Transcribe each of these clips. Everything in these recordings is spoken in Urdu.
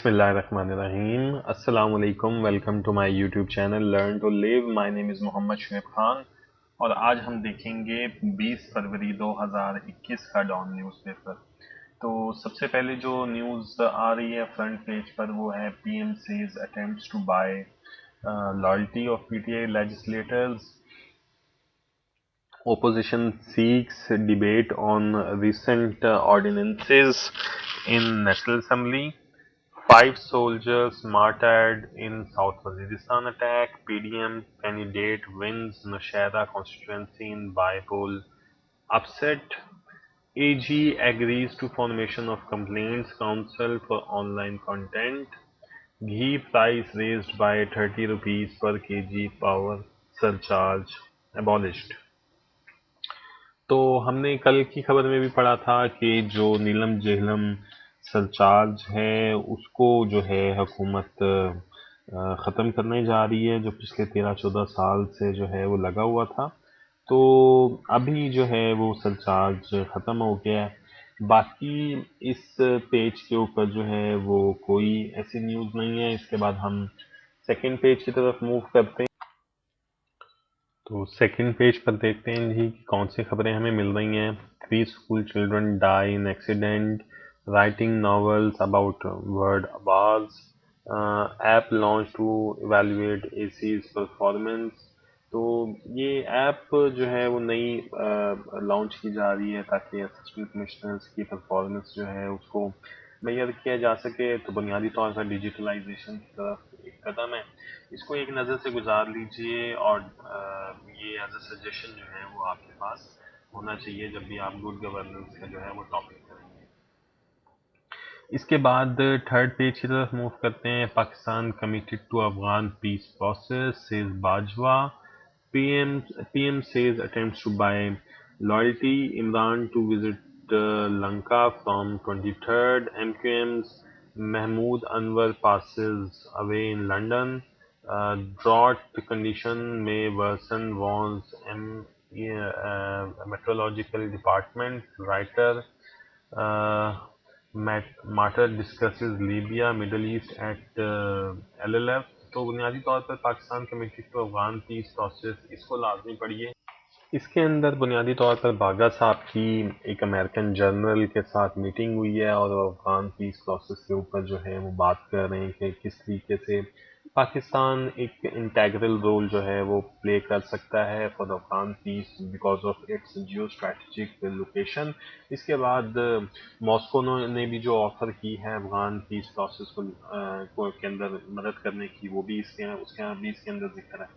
بسم اللہ الرحمن الرحیم السلام علیکم welcome to my YouTube channel learn to live my name is Muhammad Shoaib Khan اور آج ہم دیکھیں گے 20 فروری 2021 کا ڈان نیوز پیپر. تو سب سے پہلے جو نیوز آ رہی ہے فرنٹ پیج پر وہ ہے P M says attempts to buy loyalty of P T I legislators. Opposition seeks debate on recent ordinances in National Assembly. 5 soldiers martyred in South Waziristan attack. PDM candidate wins Nowshera constituency in by-poll upset. AG agrees to formation of complaints council for online content. Ghee price raised by 30 rupees per kg. Power surcharge abolished. تو ہم نے کل کی خبر میں بھی پڑھا تھا کہ جو نیلم جہلم سرچارج ہے اس کو جو ہے حکومت ختم کرنے جا رہی ہے، جو پچھلے 13-14 سال سے جو ہے وہ لگا ہوا تھا. تو ابھی جو ہے وہ سرچارج ختم ہو گیا ہے. باقی اس پیج کے اوپر جو ہے وہ کوئی ایسی نیوز نہیں ہے. اس کے بعد ہم سیکنڈ پیج کی طرف موو کرتے ہیں. تو سیکنڈ پیج پر دیکھتے ہیں جی کہ کون سی خبریں ہمیں مل رہی ہیں. 3 school children die in accident writing novels about word آواز. App launch to evaluate A C's performance. تو یہ ایپ جو ہے وہ نئی لانچ کی جا رہی ہے تاکہ اسسٹنٹ کمشنرز کی پرفارمنس جو ہے اس کو معیار کیا جا سکے. تو بنیادی طور پر ڈیجیٹلائزیشن کی طرف ایک قدم ہے. اس کو ایک نظر سے گزار لیجئے اور یہ ایز اے سجیشن جو ہے وہ آپ کے پاس ہونا چاہیے جب بھی آپ گڈ گورننس کا جو ہے وہ ٹاپک کریں گے. اس کے بعد تھرڈ پیج کی طرف موو کرتے ہیں. Pakistan committed to Afghan peace process says Bajwa. P M says attempts to buy loyalty. Imran to visit Lanka from 23rd. MQM's Mahmood Anwar passes away in London. Drought condition may worsen, warns meteorological department. Writer Martyr discusses Libya, Middle East at LLF. تو بنیادی طور پر Pakistan committee to Afghan peace process اس کو لازمی پڑھیے. اس کے اندر بنیادی طور پر باگا صاحب کی ایک امریکن جنرل کے ساتھ میٹنگ ہوئی ہے اور افغان پیس پروسیس کے اوپر جو ہے وہ بات کر رہے ہیں کہ کس طریقے سے پاکستان ایک انٹیگرل رول جو ہے وہ پلے کر سکتا ہے for Afghan peace because of its geostrategic location. اس کے بعد ماسکو نے بھی جو آفر کی ہے افغان پیس پروسیس کو کے اندر مدد کرنے کی وہ بھی اس کے اندر ذکر ہے.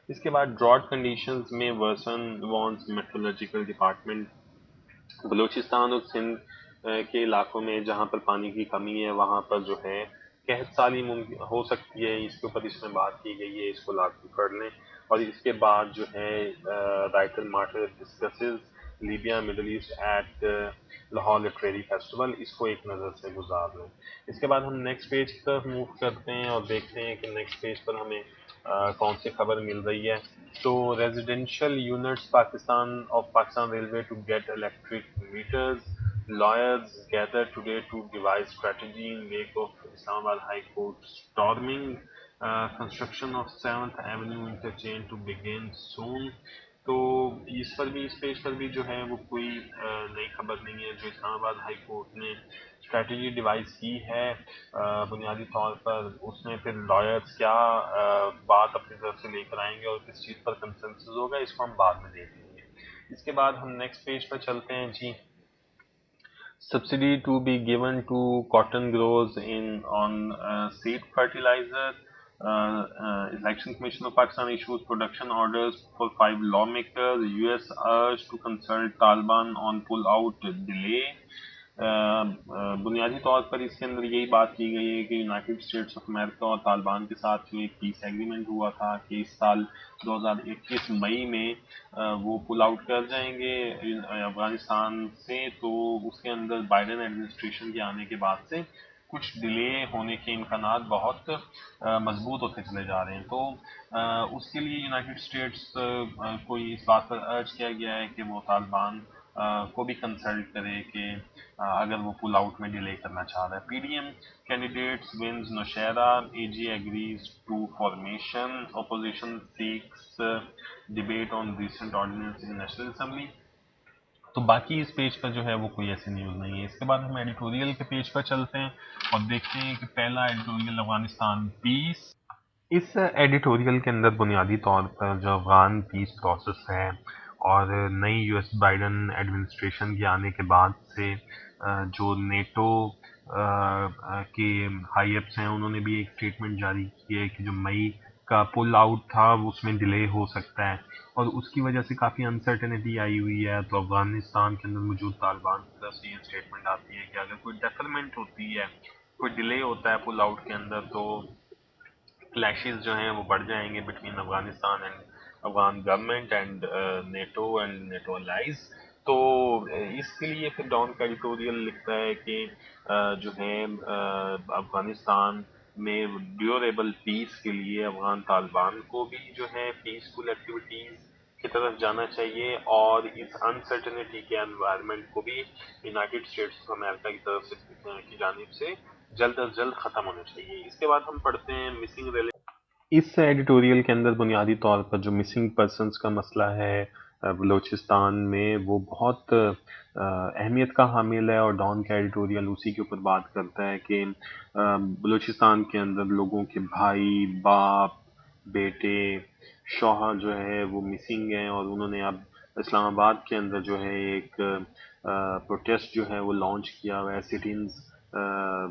اس کے بعد ڈراٹ کنڈیشنز میں worsen warns meteorological department. Balochistan اور سندھ کے علاقوں میں جہاں پر پانی کی کمی ہے وہاں پر جو ہے قحط سالی ممکن ہو سکتی ہے. اس کے اوپر اس میں بات کی گئی ہے، اس کو لاگو کر لیں. اور اس کے بعد جو ہے writer Matar discusses Libya Middle East at Lahore literary festival. اس کو ایک نظر سے گزار لیں. اس کے بعد ہم نیکسٹ پیج کی طرف موو کرتے ہیں اور دیکھتے ہیں کہ نیکسٹ پیج پر ہمیں کون سی خبر مل رہی ہے. تو residential units Pakistan railway to get electric meters. Lawyers gather today to devise strategy in wake of Islamabad High Court storming. Construction of 7th Avenue interchange to begin soon. تو اس پر بھی اس پیج پر بھی جو ہے وہ کوئی نئی خبر نہیں ہے. جو اسلام آباد ہائی کورٹ نے اسٹریٹجی ڈیوائز کی ہے بنیادی طور پر اس میں پھر لائرز کیا بات اپنی طرف سے لے کر آئیں گے اور کس چیز پر کنسنسس ہوگا اس کو ہم بعد میں دیکھ لیں گے. اس کے بعد ہم نیکسٹ پیج پر چلتے ہیں جی. Subsidy to be given to cotton growers on seed fertilizer. Election Commission of Pakistan issues production orders for 5 lawmakers. US urged to consult Taliban on pull-out delay. بنیادی طور پر اس کے اندر یہی بات کی گئی ہے کہ یونائٹڈ اسٹیٹس آف امریکہ اور طالبان کے ساتھ جو ایک پیس ایگریمنٹ ہوا تھا کہ اس سال 2021 مئی میں وہ پل آؤٹ کر جائیں گے افغانستان سے. تو اس کے اندر بائیڈن ایڈمنسٹریشن کے آنے کے بعد سے کچھ ڈیلے ہونے کے امکانات بہت مضبوط ہوتے چلے جا رہے ہیں. تو اس کے لیے یونائٹڈ اسٹیٹس کو اس بات پر ارج کیا گیا ہے کہ وہ طالبان کو بھی کنسلٹ کرے کہ اگر وہ پل آؤٹ میں ڈیلے کرنا چاہ رہا ہے. P D M candidates wins Nowshera, AG agrees to formation, opposition seeks debate on recent ordinance in National Assembly. تو باقی اس پیج پر جو ہے وہ کوئی ایسی نیوز نہیں ہے. اس کے بعد ہم ایڈیٹوریل کے پیج پر چلتے ہیں اور دیکھتے ہیں کہ پہلا ایڈیٹوریل افغانستان پیس. اس ایڈیٹوریل کے اندر بنیادی طور پر جو افغان پیس پروسیس ہے اور نئی یو ایس بائیڈن ایڈمنسٹریشن کے آنے کے بعد سے جو نیٹو کے ہائی اپس ہیں انہوں نے بھی ایک اسٹیٹمنٹ جاری کی ہے کہ جو مئی کا پل آؤٹ تھا اس میں ڈیلے ہو سکتا ہے اور اس کی وجہ سے کافی انسرٹنٹی آئی ہوئی ہے. تو افغانستان کے اندر موجود طالبان کی طرف سے یہ اسٹیٹمنٹ آتی ہے کہ اگر کوئی ڈیفرمنٹ ہوتی ہے, کوئی ڈیلے ہوتا ہے پل آؤٹ کے اندر, تو کلیشز جو ہیں وہ بڑھ جائیں گے between Afghanistan and Afghan government and NATO and NATO allies. تو اس کے لیے پھر ڈان کا ایڈیٹوریل لکھتا ہے کہ جو ہے افغانستان میں ڈیوریبل پیس کے لیے افغان طالبان کو بھی جو ہے پیسفل ایکٹیویٹیز کی طرف جانا چاہیے اور اس انسرٹنٹی کے انوائرمنٹ کو بھی یونائٹڈ اسٹیٹس آف امریکہ کی طرف سے کی جانب سے جلد از جلد ختم ہونا چاہیے. اس کے بعد ہم پڑھتے ہیں مسنگ ریلیشن. اس ایڈیٹوریل کے اندر بنیادی طور پر جو مسنگ پرسنس کا مسئلہ ہے بلوچستان میں وہ بہت اہمیت کا حامل ہے اور ڈان کا ایڈیٹوریل اسی کے اوپر بات کرتا ہے کہ بلوچستان کے اندر لوگوں کے بھائی, باپ, بیٹے, شوہر جو ہے وہ مسنگ ہیں اور انہوں نے اب اسلام آباد کے اندر جو ہے ایک پروٹیسٹ جو ہے وہ لانچ کیا ہوا ہے. سٹینز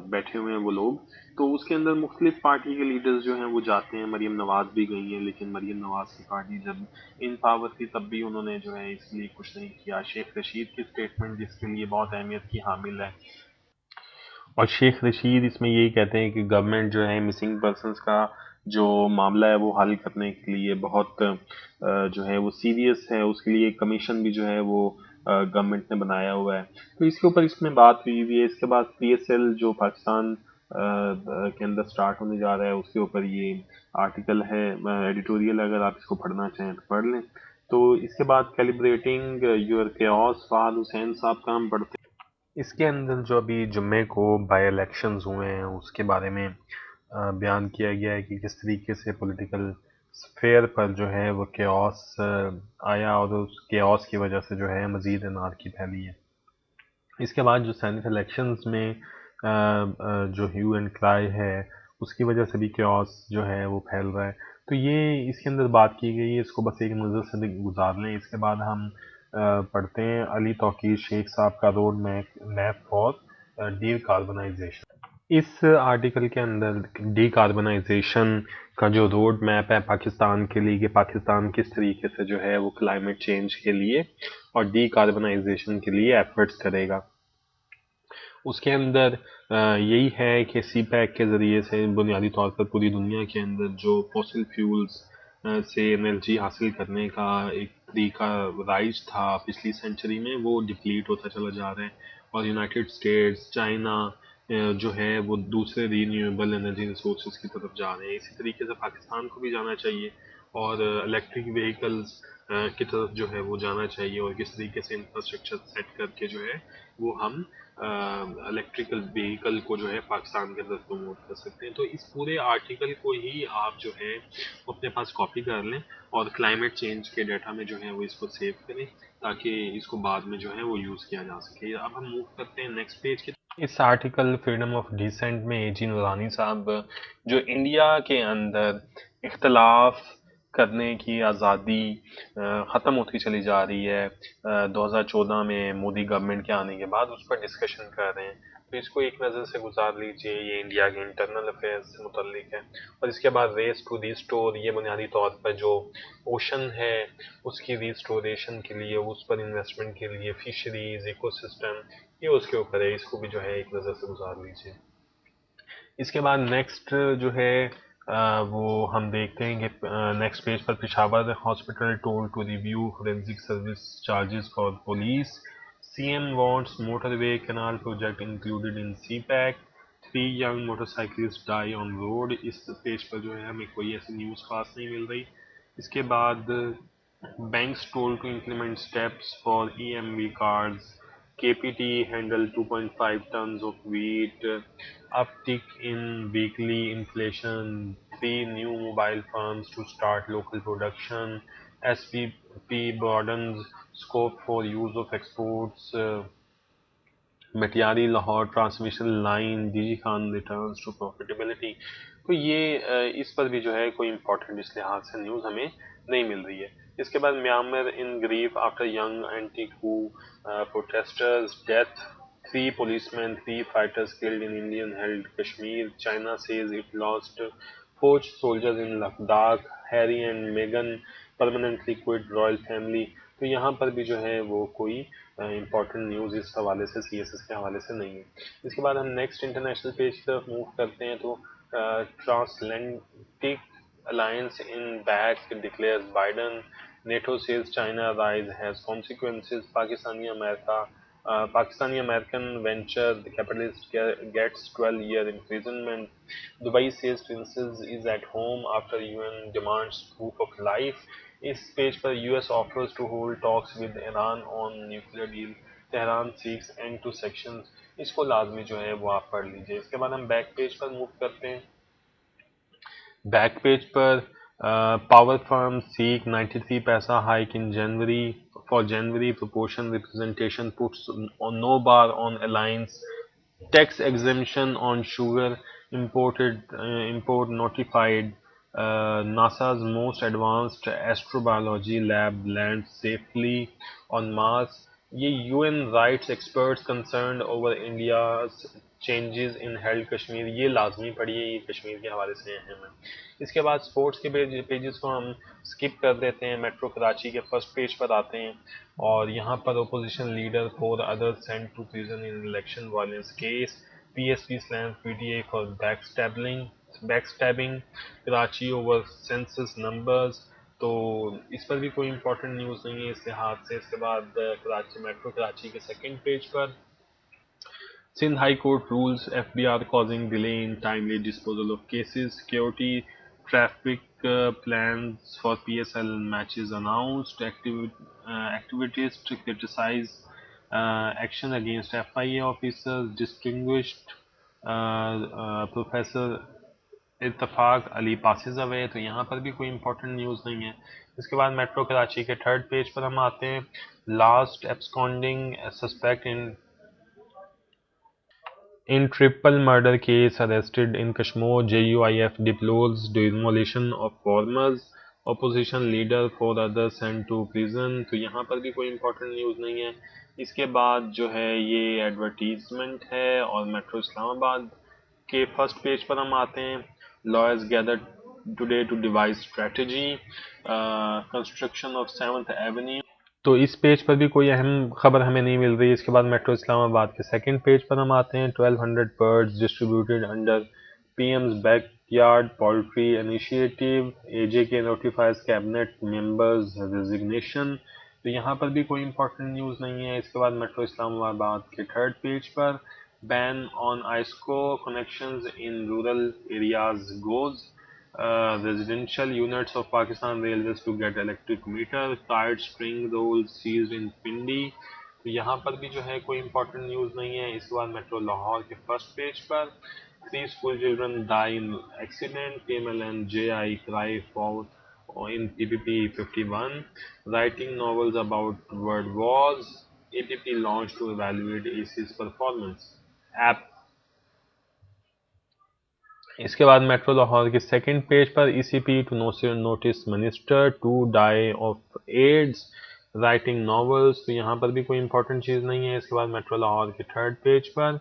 بیٹھے ہوئے ہیں وہ لوگ, تو اس کے اندر مختلف پارٹی کے لیڈرز جو ہیں وہ جاتے ہیں. مریم نواز بھی گئی ہیں لیکن مریم نواز کی پارٹی جب ان پاور تھی تب بھی انہوں نے جو ہے اس لیے کچھ نہیں کیا. شیخ رشید کی اسٹیٹمنٹ جس کے لیے بہت اہمیت کی حامل ہے اور شیخ رشید اس میں یہی کہتے ہیں کہ گورنمنٹ جو ہے مسنگ پرسنس کا جو معاملہ ہے وہ حل کرنے کے لیے بہت جو ہے وہ سیریس ہے. اس کے لیے کمیشن بھی جو ہے وہ گورنمنٹ نے بنایا ہوا ہے. تو اس کے اوپر اس میں بات ہوئی ہوئی ہے. اس کے بعد پی ایس ایل جو پاکستان کے اندر سٹارٹ ہونے جا رہا ہے اس کے اوپر یہ آرٹیکل ہے, ایڈیٹوریل, اگر آپ اس کو پڑھنا چاہیں تو پڑھ لیں. تو اس کے بعد کیلیبریٹنگ یور کیوس فہد حسین صاحب کا ہم پڑھتے ہیں. اس کے اندر جو ابھی جمعے کو بائی الیکشنز ہوئے ہیں اس کے بارے میں بیان کیا گیا ہے کہ کس طریقے سے پولیٹیکل سفیر پر جو ہے وہ کیوس آیا اور اس کیوس کی وجہ سے جو ہے مزید انارکی پھیلی ہے. اس کے بعد جو سینٹ الیکشنز میں جو ہیو اینڈ کرائی ہے اس کی وجہ سے بھی کیوس جو ہے وہ پھیل رہا ہے. تو یہ اس کے اندر بات کی گئی ہے, اس کو بس ایک نظر سے گزار لیں. اس کے بعد ہم پڑھتے ہیں علی توقیر شیخ صاحب کا road map for decarbonization. اس آرٹیکل کے اندر ڈی کاربنائزیشن کا جو روڈ میپ ہے پاکستان کے لیے کہ پاکستان کس طریقے سے جو ہے وہ کلائمیٹ چینج کے لیے اور ڈی کاربنائزیشن کے لیے ایفرٹس کرے گا. اس کے اندر یہی ہے کہ سی پیک کے ذریعے سے بنیادی طور پر پوری دنیا کے اندر جو فوسل فیولز سے انرجی حاصل کرنے کا ایک طریقہ رائج تھا پچھلی سینچری میں وہ ڈپلیٹ ہوتا چلا جا رہا ہے اور یونائٹڈ اسٹیٹس, چائنا جو ہے وہ دوسرے رینیویبل انرجی ریسورسز کی طرف جا رہے ہیں. اسی طریقے سے پاکستان کو بھی جانا چاہیے اور الیکٹرک وہیکلز کی طرف جو ہے وہ جانا چاہیے اور کس طریقے سے انفراسٹرکچر سیٹ کر کے جو ہے وہ ہم الیکٹریکل وہیکل کو جو ہے پاکستان کے اندر پروموٹ کر سکتے ہیں. تو اس پورے آرٹیکل کو ہی آپ جو ہے اپنے پاس کاپی کر لیں اور کلائمیٹ چینج کے ڈیٹا میں جو ہے وہ اس کو سیو کریں تاکہ اس کو بعد میں جو ہے وہ یوز کیا جا سکے. اب ہم موو کرتے ہیں نیکسٹ پیج کی. اس آرٹیکل فریڈم آف ڈیسنٹ میں اے جی نورانی صاحب جو انڈیا کے اندر اختلاف کرنے کی آزادی ختم ہوتی چلی جا رہی ہے 2014 میں مودی گورنمنٹ کے آنے کے بعد اس پر ڈسکشن کر رہے ہیں. تو اس کو ایک نظر سے گزار لیجئے, یہ انڈیا کے انٹرنل افیئرز سے متعلق ہے. اور اس کے بعد ریس ٹو ریسٹور, یہ بنیادی طور پر جو اوشن ہے اس کی ریسٹوریشن کے لیے, اس پر انویسٹمنٹ کے لیے, فشریز, ایکو سسٹم, یہ اس کے اوپر ہے. اس کو بھی جو ہے ایک نظر سے گزار لیجئے. اس کے بعد نیکسٹ جو ہے وہ ہم دیکھتے ہیں کہ نیکسٹ پیج پر Peshawar hospital told to review forensic service charges for police. C M wants motorway canal project included in CPEC. 3 young motorcyclists die on road. اس پیج پر جو ہے ہمیں کوئی ایسی نیوز خاص نہیں مل رہی. اس کے بعد Banks told to implement steps for EMV cards. KPT handled 2.5 tons of wheat. Uptick in weekly inflation. Three new mobile firms to start local production. SPP broadens scope for use of exports. Matiari Lahore transmission line D G Khan returns to profitability. تو یہ اس پر بھی جو ہے کوئی امپورٹنٹ اس لحاظ سے نیوز ہمیں نہیں مل رہی ہے. اس کے بعد میانمر ان گریف آفٹر ینگ اینٹی کو protesters death. 3 policemen, 3 fighters killed in Indian held Kashmir. China says it lost 4 soldiers in Ladakh. Harry and Meghan permanently quit royal family. تو یہاں پر بھی جو ہے وہ کوئی امپورٹنٹ نیوز اس حوالے سے سی ایس ایس کے حوالے سے نہیں ہے. اس کے بعد ہم نیکسٹ انٹرنیشنل پیج کی طرف موو کرتے ہیں. تو transatlantic alliance in back declares Biden. NATO says China rise has consequences. Pakistani American venture capitalist gets 12-year imprisonment. Dubai says Princess is at home after UN demands proof of life. اس پیج پر US offers to hold talks with Iran on nuclear deal. Tehran seeks end to sanctions. اس کو لازمی جو ہے وہ آپ پڑھ لیجئے. اس کے بعد ہم بیک پیج پر موو کرتے ہیں. بیک پیج پر پاور فرم seek 93 پیسہ hike in January. For January, proportion representation puts no bar on alliance. Tax exemption on sugar import notified. NASA's most advanced astrobiology lab lands safely on Mars. یہ UN rights experts concerned over India's changes in held Kashmir. یہ لازمی پڑھیے, یہ کشمیر کے حوالے سے اہم ہے. اس کے بعد سپورٹس کے پیجز کو ہم سکپ کر دیتے ہیں. میٹرو کراچی کے فرسٹ پیج پر آتے ہیں اور یہاں پر opposition leader 4 others sent to prison in election violence case. PSP slams PTA for backstabbing. Karachi over census numbers. تو اس پر بھی کوئی امپورٹنٹ نیوز نہیں ہے اس لحاظ سے. اس کے بعد کراچی میٹرو کراچی کے second page per Sindh High Court rules FBR causing delay in timely disposal of cases. Security traffic plans for PSL matches announced. Activists criticize action against FIA officers. Distinguished Professor اتفاق علی پاسز اوے. تو یہاں پر بھی کوئی امپورٹنٹ نیوز نہیں ہے. اس کے بعد میٹرو کراچی کے تھرڈ پیج پر ہم آتے ہیں. Last absconding suspect in triple murder case arrested in Kashmir. JUIF deplores demolition of farmers. Opposition leader 4 others sent to prison. تو یہاں پر بھی کوئی امپورٹنٹ نیوز نہیں ہے. اس کے بعد جو ہے یہ ایڈورٹیزمنٹ ہے اور میٹرو اسلام آباد کے فرسٹ پیج پر ہم آتے ہیں. Lawyers gathered today to devise strategy. Construction of 7th Avenue. تو اس پیج پر بھی کوئی اہم خبر ہمیں نہیں مل رہی. اس کے بعد میٹرو اسلام آباد کے سیکنڈ پیج پر ہم آتے ہیں. 1200 birds distributed under PM's backyard poultry initiative. AJK notifies cabinet members resignation. تو یہاں پر بھی کوئی امپورٹنٹ نیوز نہیں ہے. اس کے بعد میٹرو اسلام آباد کے third page per ban on ISCO connections in rural areas goes. Residential units of Pakistan Railways to get electric meter. Tired spring rolls seized in Pindi. تو یہاں پر بھی جو ہے کوئی امپورٹنٹ نیوز نہیں ہے. اس کے بعد میٹرو لاہور کے first page per 3 school children die in accident. KML and JI cry foul in PPP 51. Writing novels about world wars. APP launched to evaluate AC's performance. App. اس کے بعد میٹرو لاہور کے second page per ECP to notice minister to die of AIDS. Writing novels. تو یہاں پر بھی کوئی امپورٹنٹ چیز نہیں ہے. اس کے بعد میٹرو لاہور کے third page per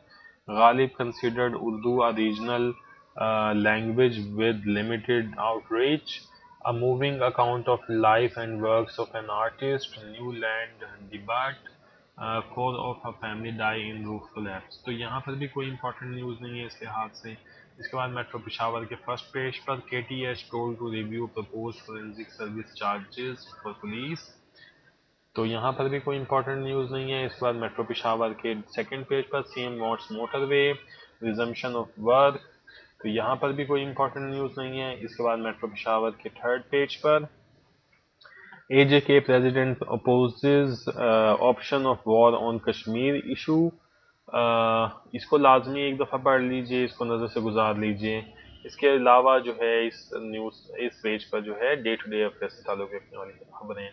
Ghalib considered Urdu a regional language with limited outreach. A moving account of life and works of an artist. New land debate. 4 of a family die in roof collapse. تو یہاں پر بھی کوئی امپورٹنٹ نیوز نہیں ہے اس لحاظ سے. اس کے بعد میٹرو پشاور کے first page per KTH told to review proposed forensic service charges for police. تو یہاں پر بھی کوئی امپورٹنٹ نیوز نہیں ہے. اس کے بعد میٹرو پشاور کے سیکنڈ پیج پر CM wants motorway resumption of work. تو یہاں پر بھی کوئی امپورٹنٹ نیوز نہیں ہے. اس کے بعد میٹرو پشاور کے third page per AJK president opposes option of war on Kashmir issue. اس کو لازمی ایک دفعہ پڑھ لیجئے، اس کو نظر سے گزار لیجئے۔ اس کے علاوہ جو ہے اس نیوز اس پیج پر جو ہے ڈے ٹو ڈے افیئر سے تعلق رکھنے والی خبریں،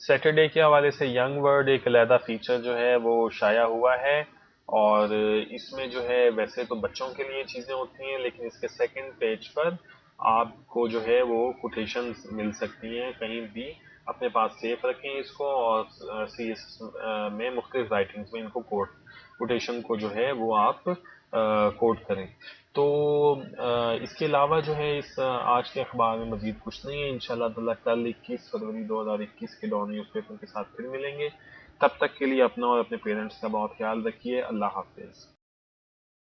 سیٹرڈے کے حوالے سے ینگ ورڈ ایک علیحدہ فیچر جو ہے وہ شائع ہوا ہے، اور اس میں جو ہے ویسے تو بچوں کے لیے چیزیں ہوتی ہیں، لیکن اس کے سیکنڈ پیج پر آپ کو جو ہے وہ کوٹیشنز مل سکتی ہیں کہیں بھی، اپنے پاس سیف رکھیں اس کو، اور سی ایس میں مختلف رائٹنگز میں ان کو کوٹیشن کو جو ہے وہ آپ کوٹ کریں۔ تو اس کے علاوہ جو ہے اس آج کے اخبار میں مزید کچھ نہیں ہے۔ انشاءاللہ تعالیٰ کل 21 فروری 2021 کے ڈان نیوز پیپر کے ساتھ پھر ملیں گے۔ تب تک کے لیے اپنا اور اپنے پیرنٹس کا بہت خیال رکھیے۔ اللہ حافظ۔